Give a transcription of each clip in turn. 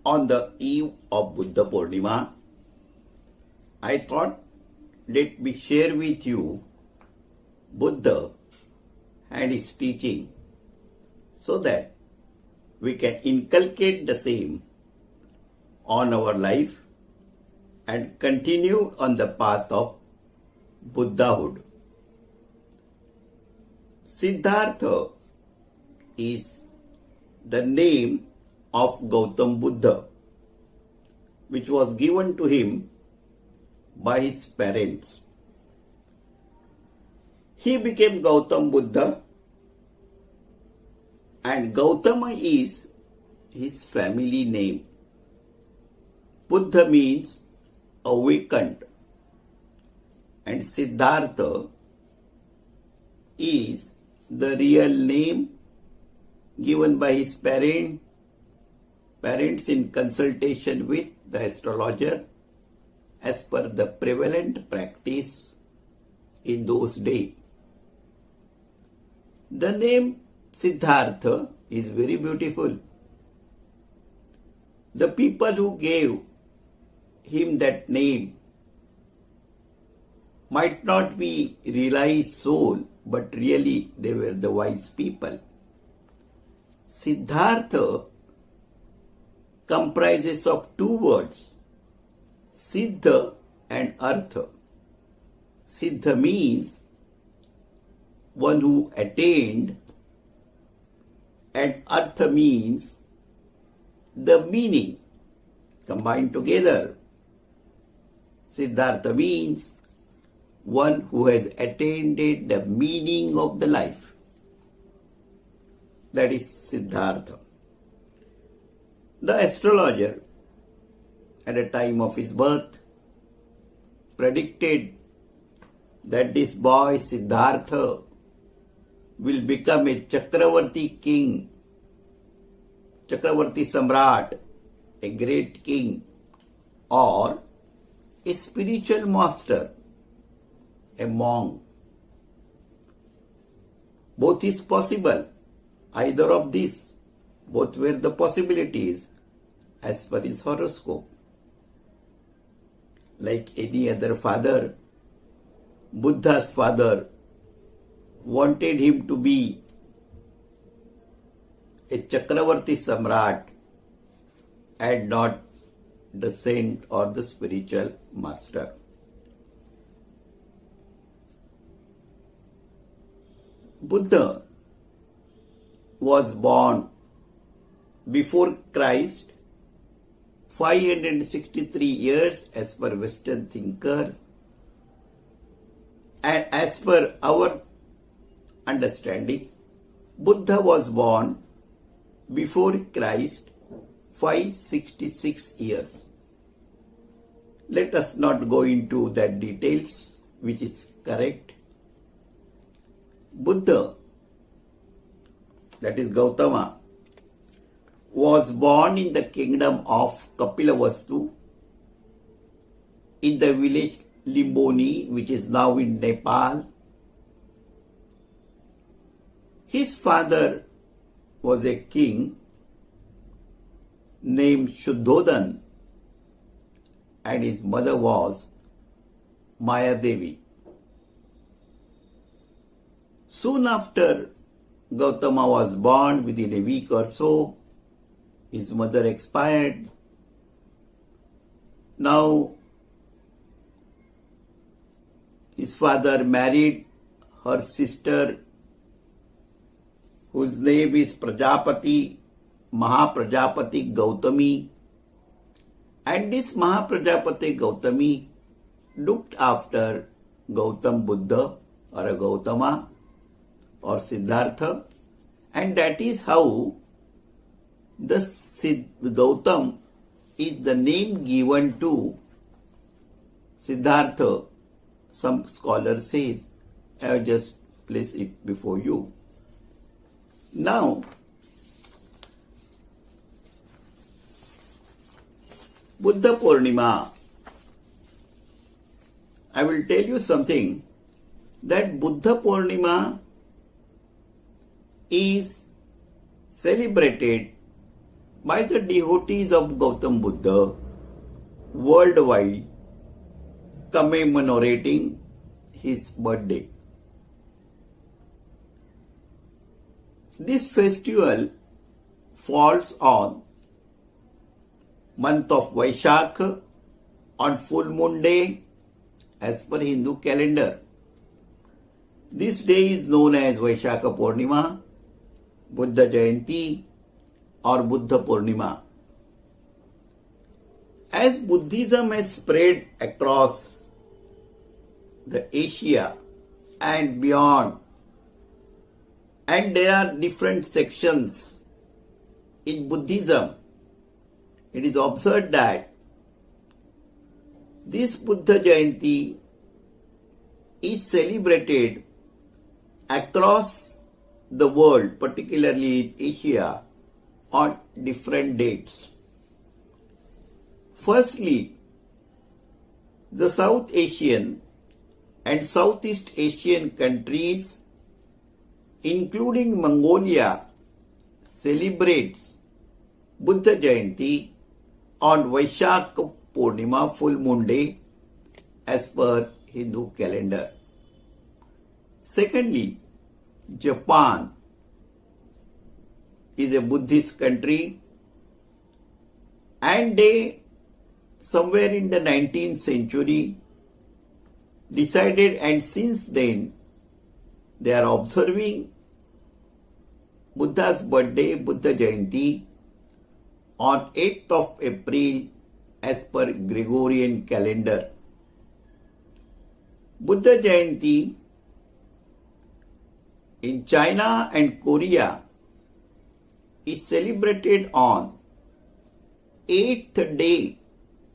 On the eve of Buddha Purnima, I thought, let me share with you Buddha and his teaching so that we can inculcate the same on our life and continue on the path of Buddhahood. Siddhartha is the name of Gautam Buddha, which was given to him by his parents. He became Gautam Buddha, and Gautama is his family name. Buddha means awakened, and Siddhartha is the real name given by his parents in consultation with the astrologer as per the prevalent practice in those days. The name Siddhartha is very beautiful. The people who gave him that name might not be realized soul, but really they were the wise people. Siddhartha comprises of two words, Siddha and Artha. Siddha means one who attained, and Artha means the meaning combined together. Siddhartha means one who has attained the meaning of the life. That is Siddhartha. The astrologer at the time of his birth predicted that this boy Siddhartha will become a Chakravarti king, Chakravarti Samrat, a great king, or a spiritual master, a monk. Both is possible. Either of these, both were the possibilities as per his horoscope. Like any other father, Buddha's father wanted him to be a Chakravarti Samrat and not the saint or the spiritual master. Buddha was born before Christ 563 years as per Western thinker, and as per our understanding, Buddha was born before Christ 566 years. Let us not go into that details, which is correct. Buddha, that is Gautama, was born in the kingdom of Kapilavastu in the village Limboni, which is now in Nepal. His father was a king named Shuddhodhan, and his mother was Maya Devi. Soon after Gautama was born, within a week or so, his mother expired. Now, his father married her sister, whose name is Prajapati, Mahaprajapati Gautami. And this Mahaprajapati Gautami looked after Gautam Buddha or a Gautama or Siddhartha, and that is how the Gautam is the name given to Siddhartha. Some scholar says, I have just placed it before you. Now, Buddha Purnima, I will tell you something, that Buddha Purnima is celebrated by the devotees of Gautam Buddha worldwide commemorating his birthday. This festival falls on month of Vishakh on full moon day as per Hindu calendar. This day is known as Vishakh Purnima, Buddha Jayanti or Buddha Purnima. As Buddhism has spread across the Asia and beyond, and there are different sections in Buddhism, it is observed that this Buddha Jayanti is celebrated across the world, particularly in Asia, on different dates. Firstly, the South Asian and Southeast Asian countries, including Mongolia, celebrates Buddha Jayanti on Vishakh Purnima, full moon day, as per Hindu calendar. Secondly, Japan is a Buddhist country, and they, somewhere in the 19th century, decided, and since then they are observing Buddha's birthday, Buddha Jayanti, on 8th of April as per Gregorian calendar. Buddha Jayanti in China and Korea is celebrated on 8th day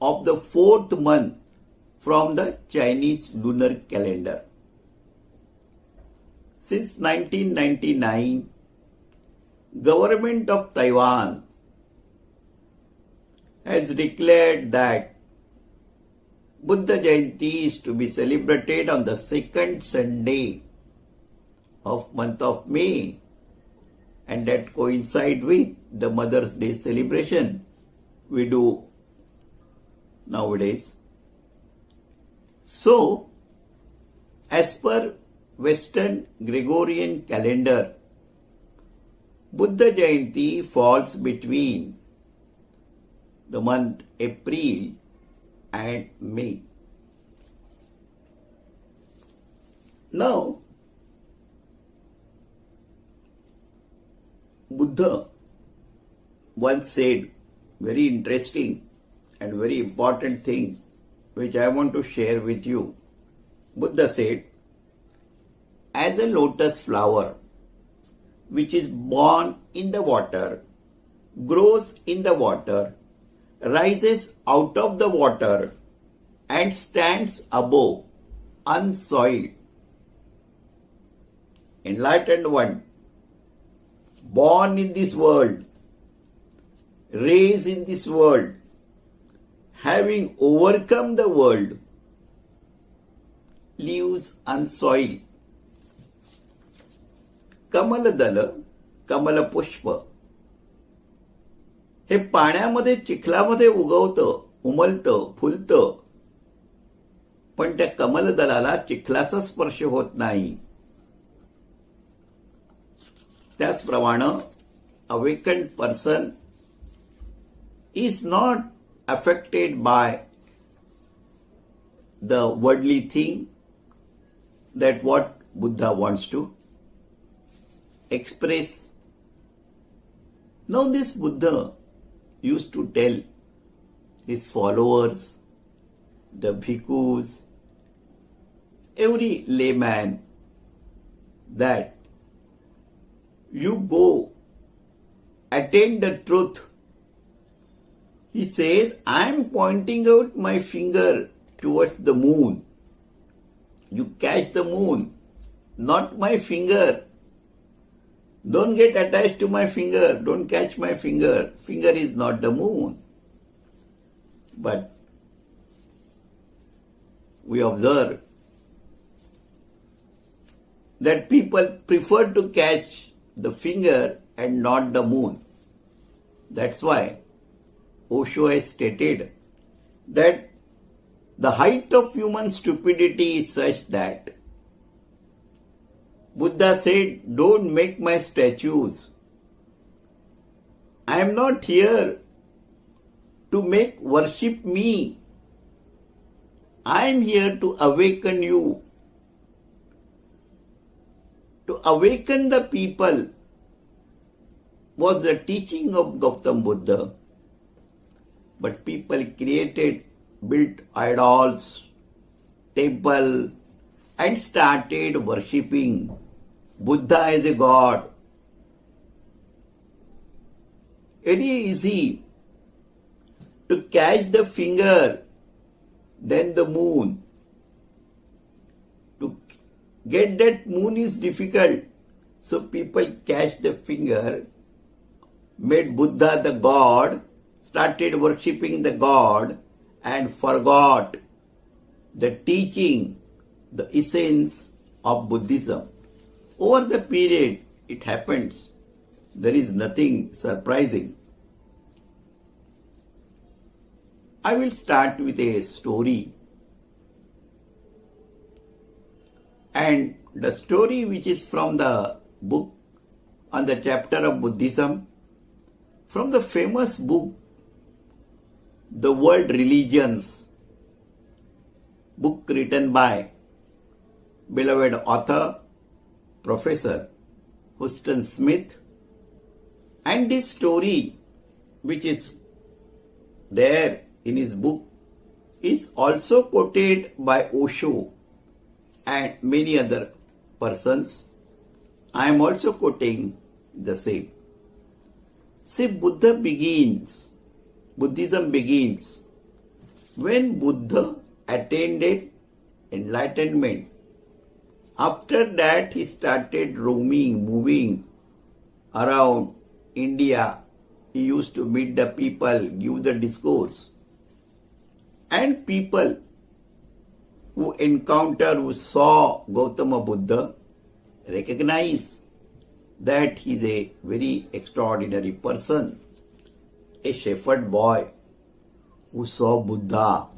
of the 4th month from the Chinese lunar calendar. Since 1999, government of Taiwan has declared that Buddha Jayanti is to be celebrated on the second Sunday of month of May, and that coincides with the Mother's Day celebration we do nowadays. So, as per Western Gregorian calendar, Buddha Jayanti falls between the month April and May. Now, Buddha once said very interesting and very important thing which I want to share with you. Buddha said, as a lotus flower which is born in the water, grows in the water, rises out of the water and stands above, unsoiled. Enlightened one, born in this world, raised in this world, having overcome the world, lives unsoiled. कमलदल, कमलपुष्प हे पाण्यामध्ये, चिखलामध्ये उगवतं, उमलतं, फुलतं, पण त्या कमलदलाला चिखलाचा स्पर्श होत नाही. त्याचप्रमाणे awakened person is not affected by the worldly thing, that what Buddha wants to express. Now this Buddha used to tell his followers, the bhikkhus, every layman, that you go attain the truth. He says, I am pointing out my finger towards the moon. You catch the moon, not my finger. Don't get attached to my finger. Don't catch my finger. Finger is not the moon. But we observe that people prefer to catch the finger and not the moon. That's why Osho has stated that the height of human stupidity is such that Buddha said, don't make my statues. I am not here to make worship me. I am here to awaken you, to awaken the people was the teaching of Gautam Buddha. But people built idols, temple, and started worshipping Buddha as a god. Very easy to catch the finger, then the moon. To get that moon is difficult. So people catch the finger, made Buddha the god, started worshipping the god, and forgot the teaching, the essence of Buddhism. Over the period, it happens. There is nothing surprising. I will start with a story. And the story which is from the book on the chapter of Buddhism, from the famous book, The World Religions, book written by beloved author, Professor Huston Smith, and this story which is there in his book is also quoted by Osho and many other persons. I am also quoting the same. See, Buddhism begins when Buddha attained enlightenment. After that, he started moving around India. He used to meet the people, give the discourse. And people who saw Gautama Buddha, recognize that he is a very extraordinary person. A shepherd boy who saw Buddha,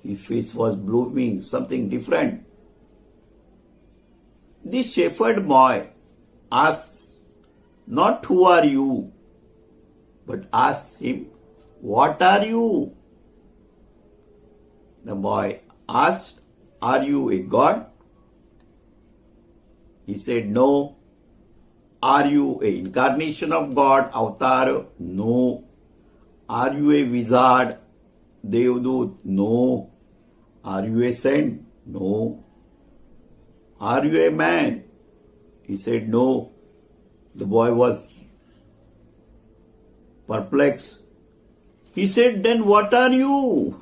his face was blooming, something different. This shepherd boy asked not who are you, but asked him, what are you? The boy asked, are you a god? He said, no. Are you an incarnation of God, avatar? No. Are you a wizard, Devdut? No. Are you a saint? No. Are you a man? He said, no. The boy was perplexed. He said, then what are you?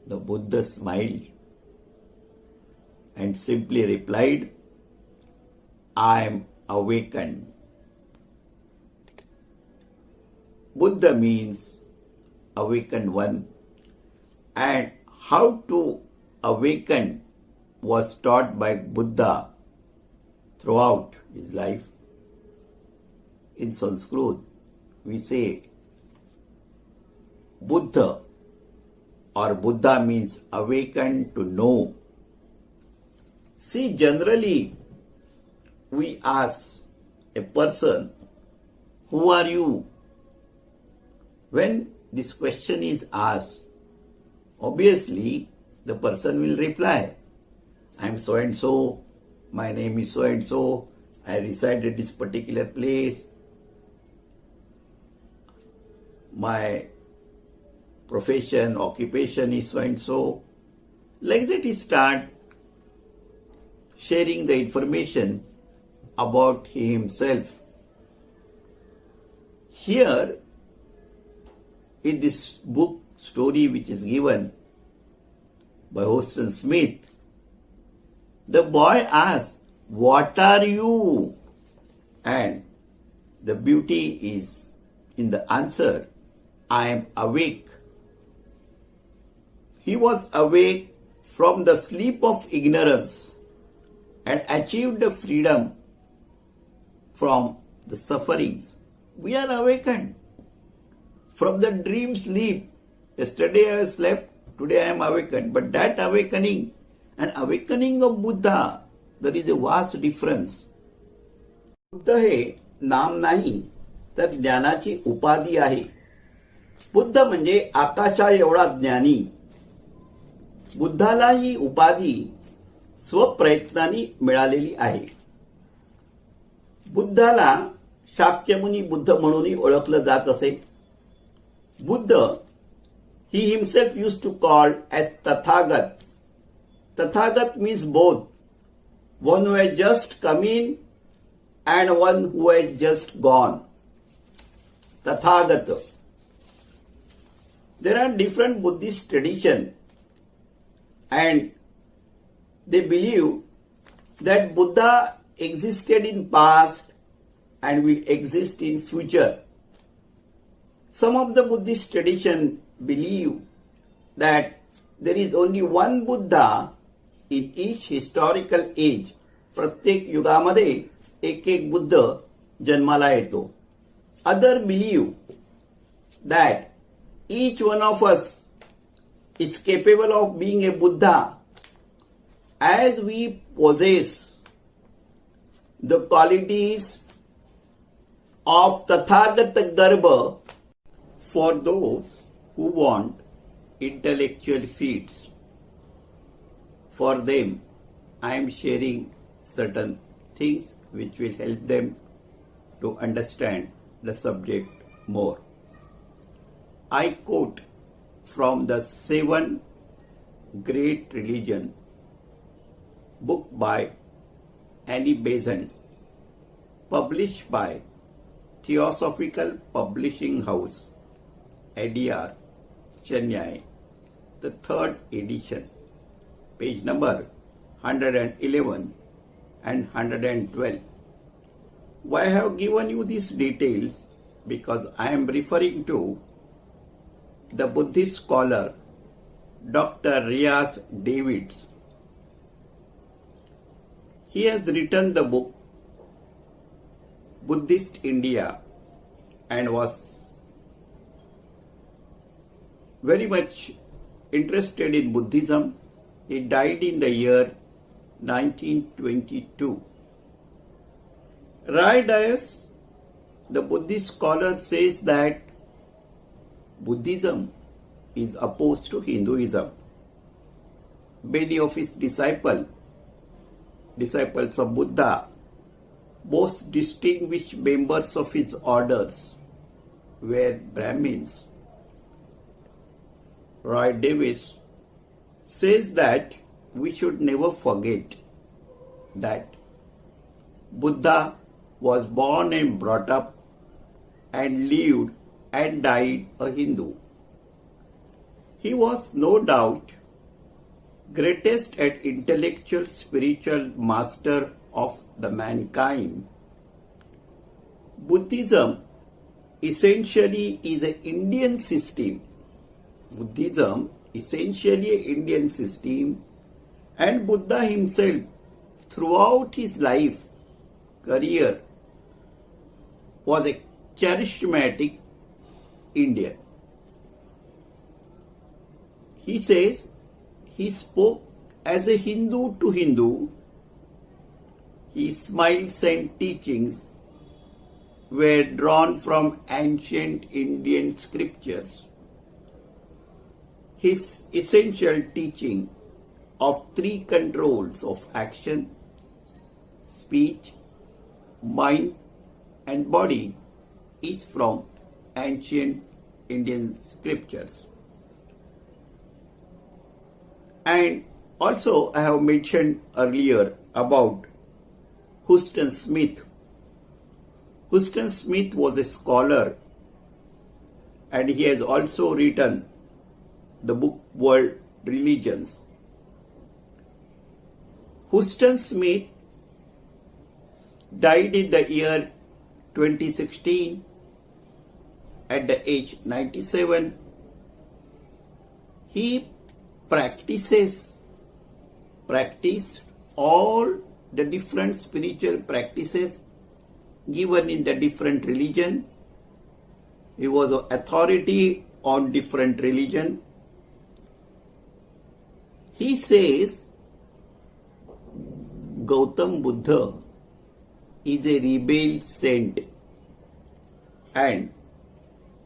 The Buddha smiled and simply replied, I am awakened. Buddha means awakened one, and how to awaken was taught by Buddha throughout his life. In Sanskrit, we say Buddha, or Buddha means awakened to know. See, generally we ask a person, who are you? When this question is asked, obviously the person will reply, I am so and so, my name is so and so, I reside at this particular place, my profession, occupation is so and so. Like that he start sharing the information about himself. Here, in this book story which is given by Huston Smith, the boy asks, what are you? And the beauty is in the answer, I am awake. He was awake from the sleep of ignorance and achieved the freedom from the sufferings, we are awakened from the dream sleep. Yesterday I slept, today I am awakened. But that awakening and awakening of Buddha, there is a vast difference. Buddha हे नाम नाही तर ज्ञानाची उपाधी आहे. बुद्ध म्हणजे आकाशा एवढा ज्ञानी. बुद्धाला ही उपाधी स्वप्रयत्नांनी मिळालेली आहे. बुद्धाला शाक्यमुनी बुद्ध म्हणूनही ओळखलं जात असे. Buddha he himself used to call as Tathagat. Tathagat means both. One who has just come in and one who has just gone. Tathagata. There are different Buddhist traditions and they believe that Buddha existed in past and will exist in future. Some of the Buddhist tradition believe that there is only one Buddha in each historical age. प्रत्येक युगामध्ये एक एक बुद्ध जन्माला येतो. Other believe that each one of us is capable of being a Buddha as we possess the qualities of Tathagata Garbha. For those who want intellectual feats, for them I am sharing certain things which will help them to understand the subject more. I quote from the 7 Great Religion book by Annie Besant, published by Theosophical Publishing House, ADR, Chennai, the 3rd edition, page number 111 and 112. Why I have given you these details? Because I am referring to the Buddhist scholar Dr. Rias Davids. He has written the book Buddhist India and was very much interested in Buddhism. He died in the year 1922. Rai Dias, the Buddhist scholar, says that Buddhism is opposed to Hinduism. Many of his disciples of Buddha, most distinguished members of his orders, were Brahmins. Roy Davis says that we should never forget that Buddha was born and brought up and lived and died a Hindu. He was no doubt greatest and intellectual spiritual master of the mankind. Buddhism essentially is an Indian system. Buddhism essentially an Indian system, and Buddha himself throughout his life, career, was a charismatic Indian. He says he spoke as a Hindu to Hindu. His smiles and teachings were drawn from ancient Indian scriptures. His essential teaching of 3 controls of action, speech, mind and body is from ancient Indian scriptures. And also I have mentioned earlier about Huston Smith. Huston Smith was a scholar and he has also written the book World Religions. Huston Smith died in the year 2016 at the age 97. He practiced all the different spiritual practices given in the different religion. He was an authority on different religion. He says Gautam Buddha is a rebel saint and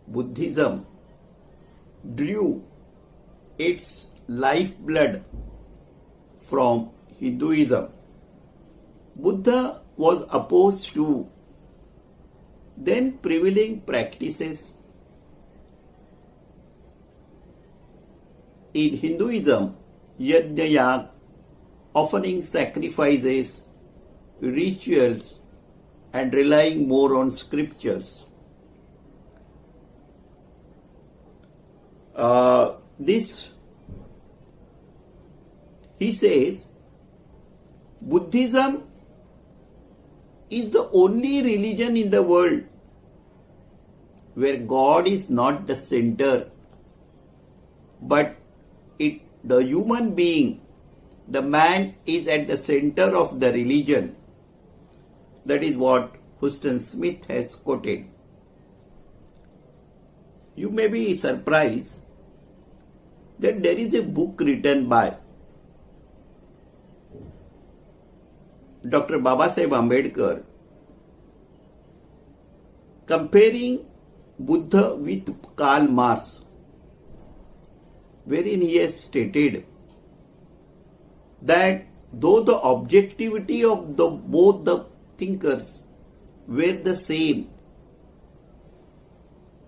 Buddhism drew its lifeblood from Hinduism. Buddha was opposed to then prevailing practices. In Hinduism, yajna, offering sacrifices, rituals, and relying more on scriptures. He says, Buddhism is the only religion in the world where God is not the center, but the human being, the man is at the center of the religion. That is what Huston Smith has quoted. You may be surprised that there is a book written by Dr. Babasaheb Ambedkar comparing Buddha with Karl Marx, wherein he has stated that though the objectivity of both the thinkers were the same,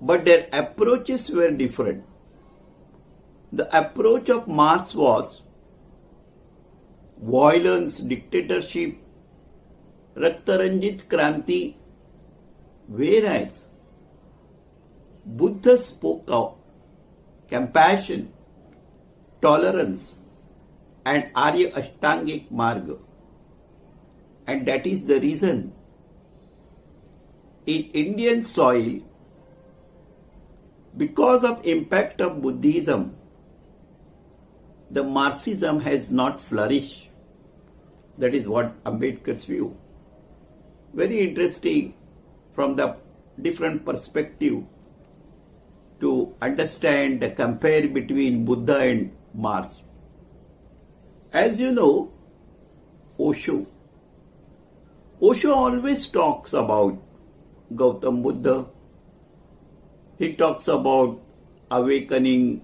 but their approaches were different. The approach of Marx was violence, dictatorship, Raktaranjit Kranti, whereas Buddha spoke of compassion, tolerance, and Arya Ashtangik Marga. And that is the reason in Indian soil, because of impact of Buddhism, the Marxism has not flourished. That is what Ambedkar's view. Very interesting from the different perspective to understand the compare between Buddha and Marx. As you know, Osho always talks about Gautam Buddha. He talks about awakening.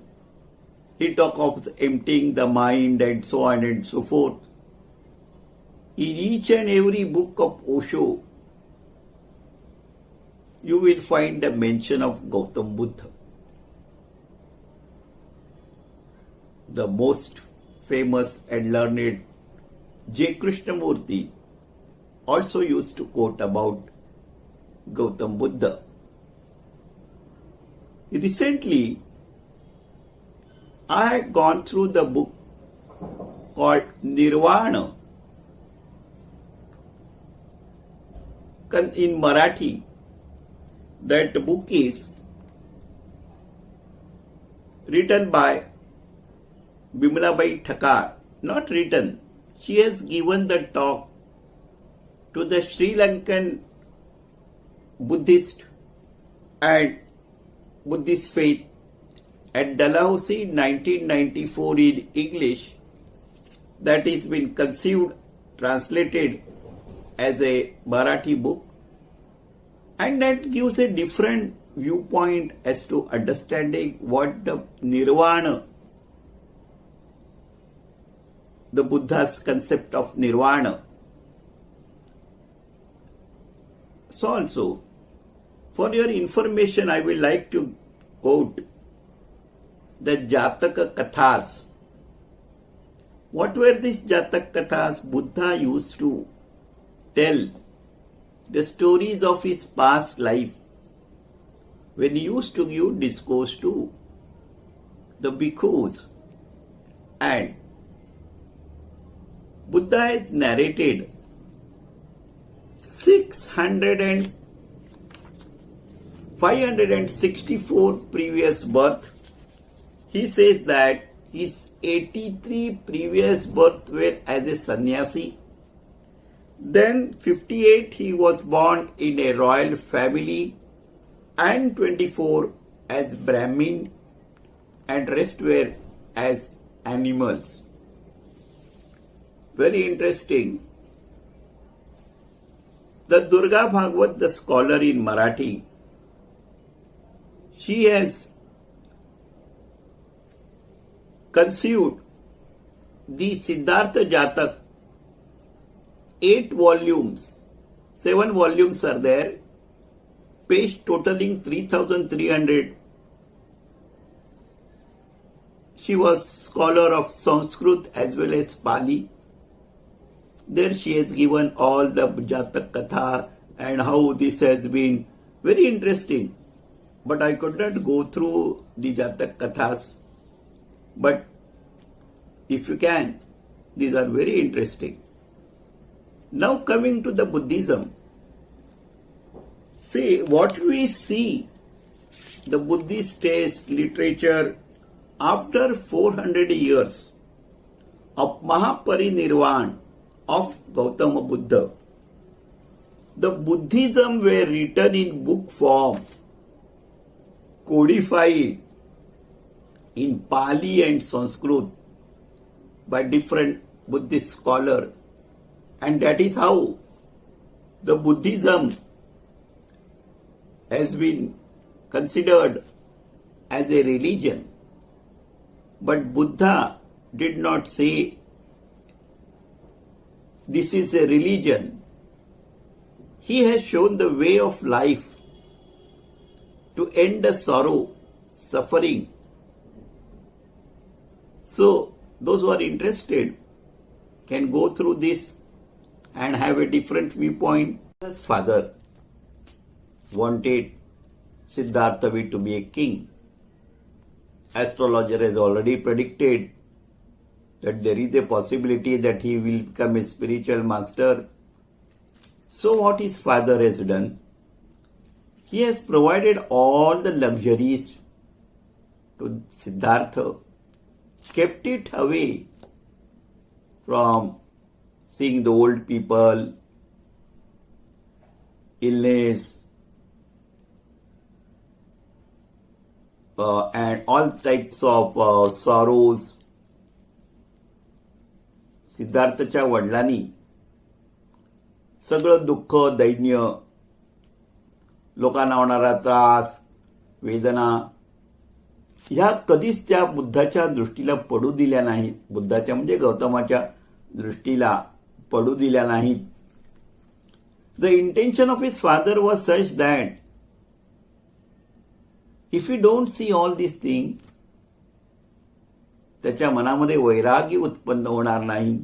He talks of emptying the mind and so on and so forth. In each and every book of Osho, you will find a mention of Gautam Buddha. The most famous and learned J. Krishnamurti also used to quote about Gautam Buddha. Recently, I had gone through the book called Nirvana in Marathi. That book is written by Bimalabai Thakar. Not written. She has given the talk to the Sri Lankan Buddhist and Buddhist faith at Dalhousie in 1994 in English. That is been conceived, translated as a Marathi book, and that gives a different viewpoint as to understanding what the Nirvana, the Buddha's concept of Nirvana. So also, for your information, I will like to quote the Jataka Kathas. What were these Jatak Kathas? Buddha used to tell the stories of his past life when he used to give discourse to the bhikkhus. And Buddha has narrated 564 previous births. He says that his 83 previous births were as a sannyasi, Then 58 he was born in a royal family, and 24 as Brahmin, and rest were as animals. Very interesting. The Durga Bhagwat, the scholar in Marathi, she has conceived the Siddhartha Jatak, 8 volumes, 7 volumes are there, page totaling 3,300. She was scholar of Sanskrit as well as Pali. There she has given all the Jatak Katha and how this has been very interesting. But I could not go through the Jatak Kathas. But if you can, these are very interesting. Now coming to the Buddhism. See, what we see, the Buddhist text literature after 400 years of Mahaparinirvan of Gautam Buddha, the Buddhism were written in book form, codified in Pali and Sanskrit by different Buddhist scholars, and that is how the Buddhism has been considered as a religion. But Buddha did not say this is a religion. He has shown the way of life to end the sorrow, suffering. So, those who are interested can go through this and have a different viewpoint. His father wanted Siddhartha to be a king. Astrologer has already predicted that there is a possibility that he will become a spiritual master. So what his father has done? He has provided all the luxuries to Siddhartha, kept it away from seeing the old people, illness, and all types of sorrows. सिद्धार्थच्या वडिलांनी सगळं दुःख, दैन्य, लोकांना होणारा त्रास, वेदना ह्या कधीच त्या बुद्धाच्या दृष्टीला पडू दिल्या नाहीत. बुद्धाच्या म्हणजे गौतमाच्या दृष्टीला पडू दिल्या नाहीत. The intention of his father was such that if you don't see all these things, त्याच्या मनामध्ये वैराग्य उत्पन्न होणार नाही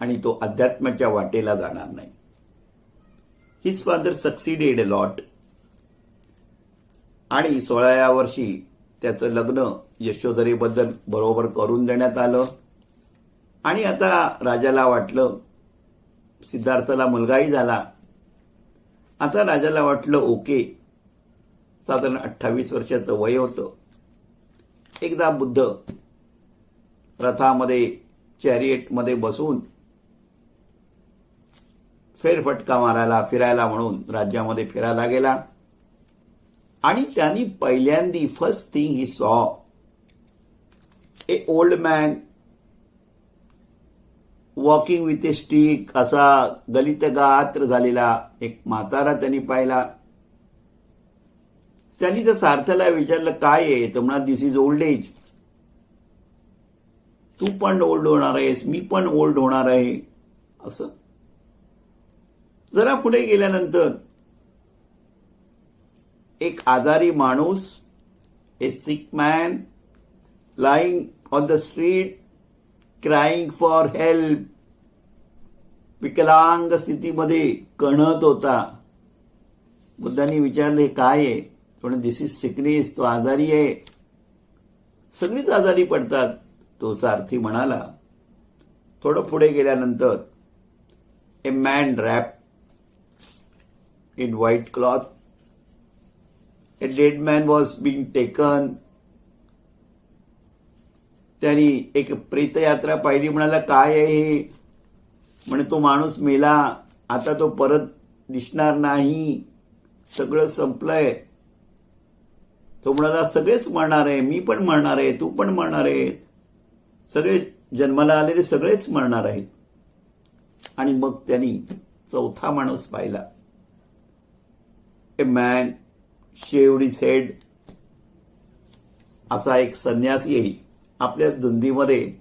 आणि तो अध्यात्माच्या वाटेला जाणार नाही. His father succeeded a lot. आणि 16व्या वर्षी त्याचं लग्न यशोधरेबद्दल बरोबर करून देण्यात आलं. आणि आता राजाला वाटलं, सिद्धार्थाला मुलगाही झाला. आता राजाला वाटलं ओके, साधारण 28 वर्षाचं वय होतं. एकदा बुद्ध रथामध्ये, चॅरिएटमध्ये बसून फेरफटका मारायला, फिरायला म्हणून राज्यामध्ये फिरायला गेला. आणि त्यांनी पहिल्यांदी first thing he saw a old man walking with a stick, असा गलितगात्र झालेला एक म्हातारा त्यांनी पाहिला. त्यांनी त्या सारथ्याला विचारलं काय आहे, तर म्हणा दिस इज ओल्ड एज. तू पण ओल्ड होणार आहेस, मी पण ओल्ड होणार आहे. असं जरा पुढे गेल्यानंतर एक आजारी माणूस, a sick man lying on the street crying for help, विकलांग स्थितीमध्ये कणत होता. बुद्धांनी विचारले काय आहे, पण दिस इज सिकनेस, तो आजारी आहे. सगळीच आजारी पडतात, तो सारथी म्हणाला. थोडं पुढे गेल्यानंतर a man wrap in white cloth, a dead man was being taken. त्यांनी एक प्रेतयात्रा पाहिली. म्हणाला काय आहे हे, म्हणे तो माणूस मेला, आता तो परत दिसणार नाही, सगळं संपलंय. तो म्हणाला सगळेच मरणार आहे, मी पण मरणार आहे, तू पण मरणार आहे, सगळे जन्माला आलेले सगळेच मरणार आहेत. आणि मग त्यांनी चौथा माणूस पाहिला. ए मॅन शेव्ड हिज हेड, असा एक संन्यासी आपल्या धुंदीमध्ये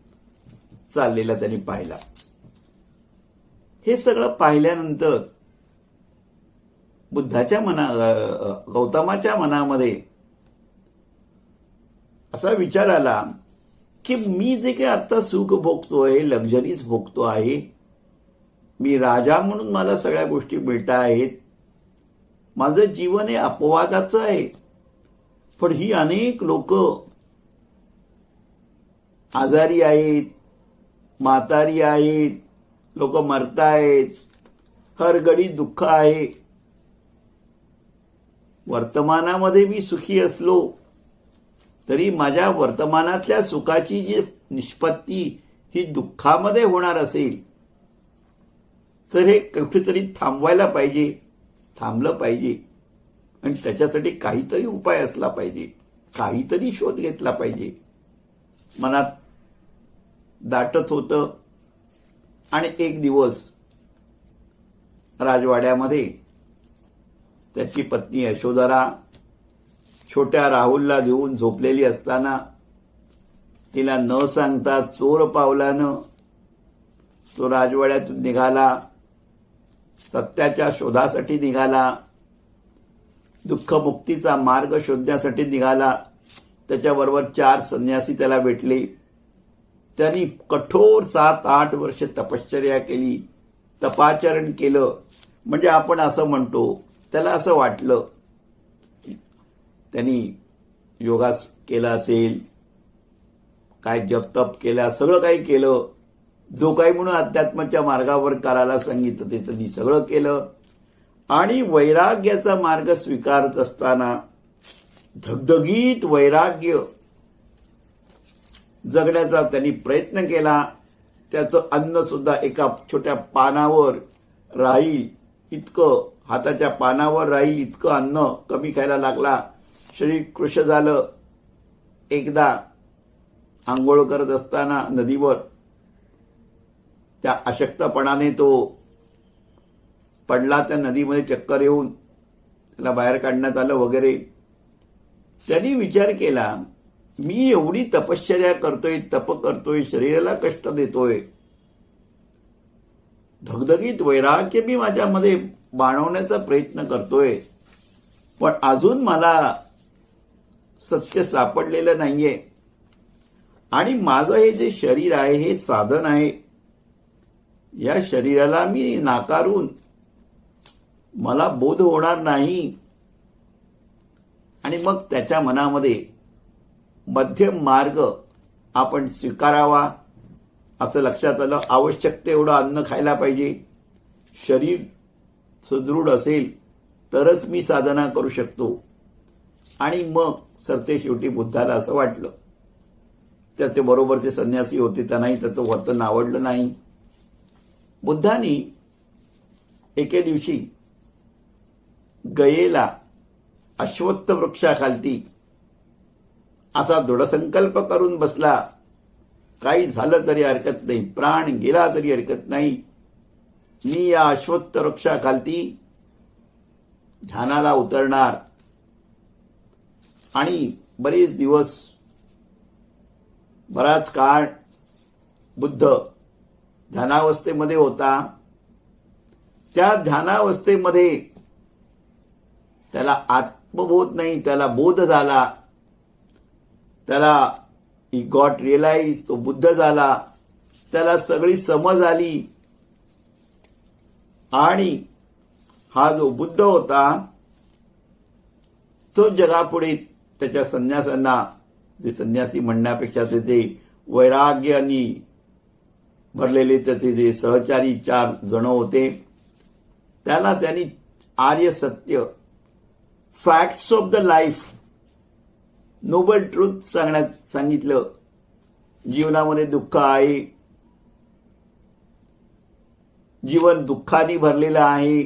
चाललेला त्यांनी पाहिला. हे सगळं पाहिल्यानंतर गौतमाच्या मनामध्ये असा विचार आला की मी जे काही आता सुख भोगतोय, लक्झरीज भोगतो आहे, मी राजा म्हणून मला सगळ्या गोष्टी मिळत आहेत, माझं जीवन हे अपवादाचं आहे. पण ही अनेक लोक आजारी आहेत, म्हातारी आहेत, लोक मरतायत, हर घडी दुःख आहे. वर्तमानामध्ये मी सुखी असलो तरी माझ्या वर्तमानातल्या सुखाची जी निष्पत्ती ही दुःखामध्ये होणार असेल तर हे कुठेतरी थांबवायला पाहिजे, थांबलं पाहिजे. आणि त्याच्यासाठी काहीतरी उपाय असला पाहिजे, काहीतरी शोध घेतला पाहिजे. मनात दाटत होतं. आणि एक दिवस राजवाड्यामध्ये त्याची पत्नी यशोधरा छोट्या राहुलला घेऊन झोपलेली असताना तिला न सांगता चोर पावलानं तो राजवाड्यातून निघाला, सत्याच्या शोधासाठी निघाला, दुःखमुक्तीचा मार्ग शोधण्यासाठी निघाला. त्याच्याबरोबर 4 संन्यासी त्याला भेटले. त्यांनी कठोर 7-8 वर्ष तपश्चर्या केली, तपाचरण केलं. म्हणजे आपण असं म्हणतो, त्याला असं वाटलं त्यांनी योगास केला असेल, काय जप-तप केला, सगळं काही केलं. जो काही म्हणून अध्यात्माच्या मार्गावर करायला सांगितलं ते त्यांनी सगळं केलं. आणि वैराग्याचा मार्ग स्वीकारत असताना धगधगीत वैराग्य जगण्याचा त्यांनी प्रयत्न केला. त्याचं अन्न सुद्धा एका छोट्या पानावर राहील इतकं, हाताच्या पानावर राहील इतकं अन्न कमी खायला लागला. शरीर कृश झालं. एकदा आंघोळ करत असताना नदीवर त्या अशक्तपणाने तो पडला. त्या नदीमध्ये चक्कर येऊन त्याला बाहेर काढण्यात आलं वगैरे. त्यांनी विचार केला, मी एवढी तपश्चर्या करतोय, तप करतोय, शरीराला कष्ट देतोय, धगधगीत वैराग्य मी माझ्यामध्ये बाणवण्याचा प्रयत्न करतोय, पण अजून मला सत्य सापडलेलं नाहीये. आणि माझं हे जे शरीर आहे हे साधन आहे. या शरीराला मी नाकारून मला बोध होणार नाही. आणि मग त्याच्या मनामध्ये मध्यम मार्ग आपण स्वीकारावा असं लक्षात आलं. आवश्यक तेवढं अन्न खायला पाहिजे. शरीर सुदृढ असेल तरच मी साधना करू शकतो. आणि मग सरते शेवटी बुद्धाला असं वाटलं. त्याचे बरोबरचे संन्यासी होते, त्यांनाही त्याचं वर्तन आवडलं नाही. बुद्धांनी एके दिवशी गयेला अश्वत्थ वृक्षाखालती असा दृढसंकल्प करून बसला, काही झालं तरी हरकत नाही, प्राण गेला तरी हरकत नाही, मी या अश्वत्थ वृक्षाखालती ध्यानाला उतरणार. आणि बरेच दिवस, बराच काळ बुद्ध ध्यानावस्थेमध्ये होता. त्या ध्यानावस्थेमध्ये त्याला आत्मबोध नाही, त्याला बोध झाला. त्याला ही गॉट रिअलाइज, तो बुद्ध झाला. त्याला सगळी समज आली. आणि हा जो बुद्ध होता तो जगापुढे त्याच्या संन्यासांना, जे संन्यासी म्हणण्यापेक्षा त्याचे वैराग्याने भरलेले त्याचे जे सहचारी 4 जण होते, त्याला त्यांनी आर्य सत्य, facts of the life, noble truth सांगितलं. जीवनामध्ये दुःख आहे, जीवन दुःखाने भरलेलं आहे,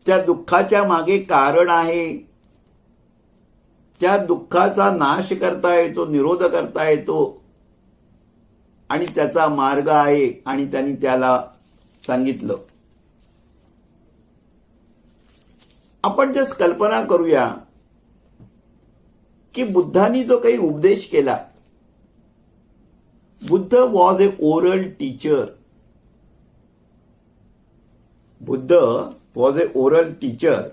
त्या दुःखाच्या मागे कारण आहे, त्या दुःखाचा नाश करता येतो, निरोध करता येतो आणि त्याचा मार्ग आहे आणि त्यांनी त्याला सांगितलं. आपण जस्ट कल्पना करूया की बुद्धांनी जो काही उपदेश केला, Buddha was a oral teacher. Buddha was a oral teacher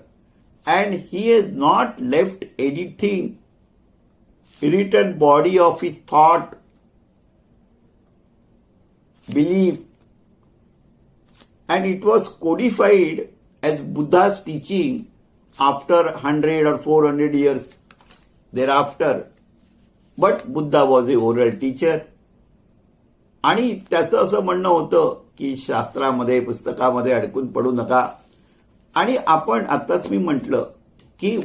and he has not left anything written body of his thought, belief, and it was codified as Buddha's teaching after 100 or 400 years thereafter. But Buddha was a oral teacher. आणि त्याचं असं म्हणणं होतं की शास्त्रामध्ये पुस्तकामध्ये अडकून पडू नका. आणि आपण आताच मी म्हटलं की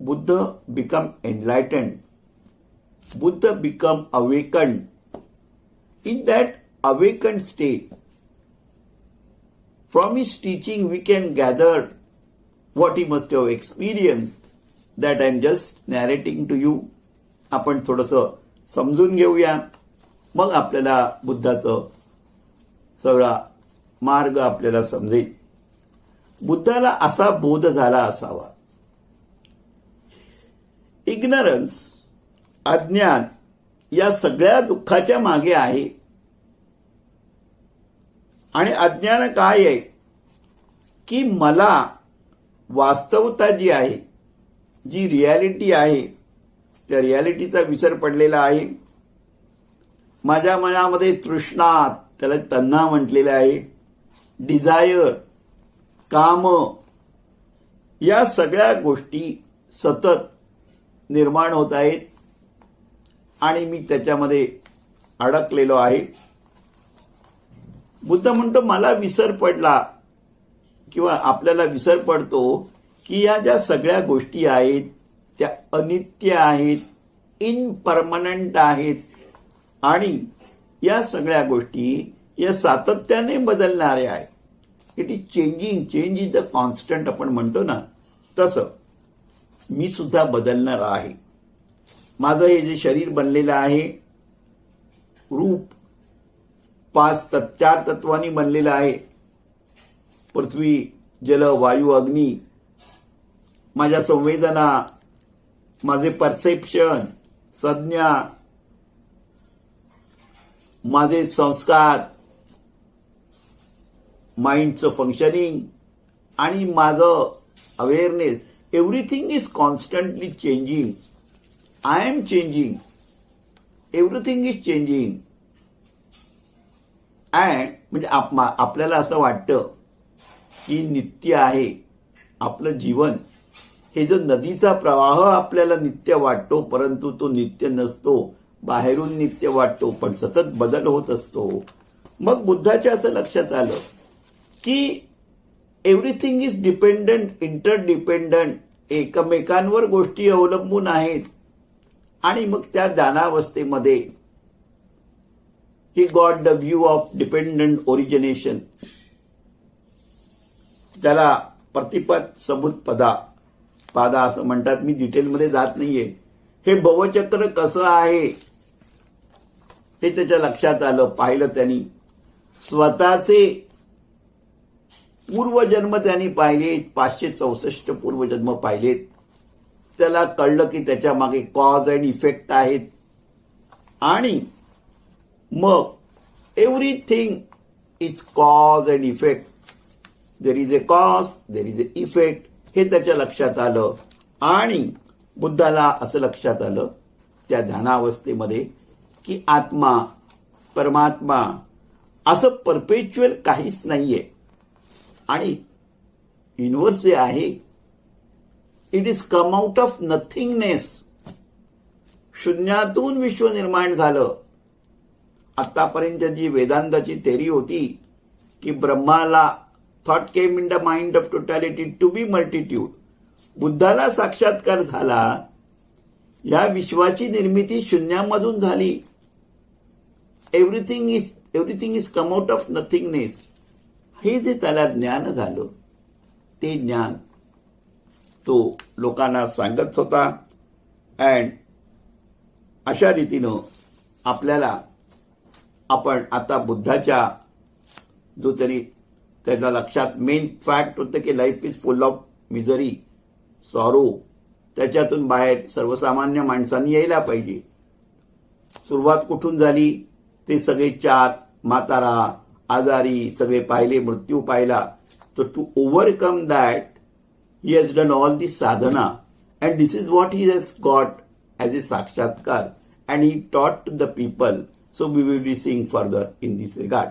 Buddha become enlightened, Buddha become awakened. In that awakened state, from his teaching we can gather what he must have experience, that I am just narrating to you. आपण थोडंसं समजून घेऊया, मग आपल्याला बुद्धाचं सगळा मार्ग आपल्याला समजेल. बुद्धाला असा बोध झाला असावा, इग्नरन्स, अज्ञान या सगळ्या दुःखाच्या मागे आहे. आणि अज्ञान काय आहे की मला वास्तवता जी आहे, जी रियालिटी आहे, त्या रियालिटीचा विसर पडलेला आहे. माझ्या मनामध्ये तृष्णा, त्याला तन्ना म्हटलेलं आहे, डिझायर, काम, या सगळ्या गोष्टी सतत निर्माण होत आहेत आणि मी त्याच्यामध्ये अडकलेलो आहे. बुद्ध म्हणतो मला विसर पडला किंवा आपल्याला विसर पडतो की या ज्या सगळ्या गोष्टी आहेत त्या अनित्य आहेत, इनपरमनंट आहेत आणि या सगळ्या गोष्टी या सातत्याने बदलणाऱ्या आहेत. It is changing, change is the constant आपण म्हणतो ना, तसं मी सुद्धा बदलणार आहे. माझं हे जे शरीर बनलेलं आहे, रूप 4 तत्वांनी बनलेलं आहे, पृथ्वी, जल, वायू, अग्नी. माझ्या संवेदना, माझे परसेप्शन, संज्ञा, माझे संस्कार, माइंडचं फंक्शनिंग आणि माझं awareness, everything is constantly changing. I am changing, everything is changing. And म्हणजे आपल्याला असं वाटतं की नित्य आहे आपलं जीवन. हे जो नदीचा प्रवाह आपल्याला नित्य वाटतो, परंतु तो नित्य नसतो. बाहेरून नित्य वाटतो पण सतत बदल होत असतो. मग बुद्धाच्या असं लक्षात आलं की एव्हरीथिंग इज डिपेंडंट, इंटरडिपेंडंट, एकमेकांवर गोष्टी अवलंबून आहेत. आणि मग त्या ज्ञानावस्थेमध्ये he got the view of dependent origination. त्याला प्रतिपद समुत्पदा पादा असं म्हणतात. मी डिटेलमध्ये जात नाहीये. हे भवचक्र कसं आहे हे त्याच्या लक्षात आलं, पाहिलं त्यांनी. स्वतःचे पूर्वजन्म त्यांनी पाहिले, 564 पूर्वजन्म पाहिलेत. त्याला कळलं की त्याच्या मागे कॉज अँड इफेक्ट आहेत. आणि मग everything is cause and effect. There is a cause, there is a effect, हे त्याच्या लक्षात आलं. आणि बुद्धाला असं लक्षात आलं त्या ध्यानावस्थेमध्ये की आत्मा, परमात्मा असं परपेच्युअल काहीच नाहीये. आणि युनिव्हर्स जे आहे it is come out of nothingness. शून्यातून विश्व निर्माण झालं. आतापर्यंत जी वेदांताची थेरी होती की ब्रह्माला thought came in the mind of totality to be multitude, बुद्धाला साक्षात्कार झाला. या विश्वाची निर्मिती शून्यामधून झाली. Everything is come out of nothingness. हे जे त्याला ज्ञान झालं ते ज्ञान तो लोकांना सांगत होता. अँड अशा रीतीनं आपल्याला आपण आता बुद्धाच्या जो तरी त्याच्या लक्षात मेन फॅक्ट होतं की life is full of misery, sorrow, त्याच्यातून बाहेर सर्वसामान्य माणसांनी यायला पाहिजे. सुरुवात कुठून झाली? ते सगळे चार म्हातारा आजारी सगळे पाहिले, मृत्यू पाहिला. तर to overcome that he has done all this sadhana and this is what he has got as a sakshatkar and he taught to the people. So we will be seeing further in this regard.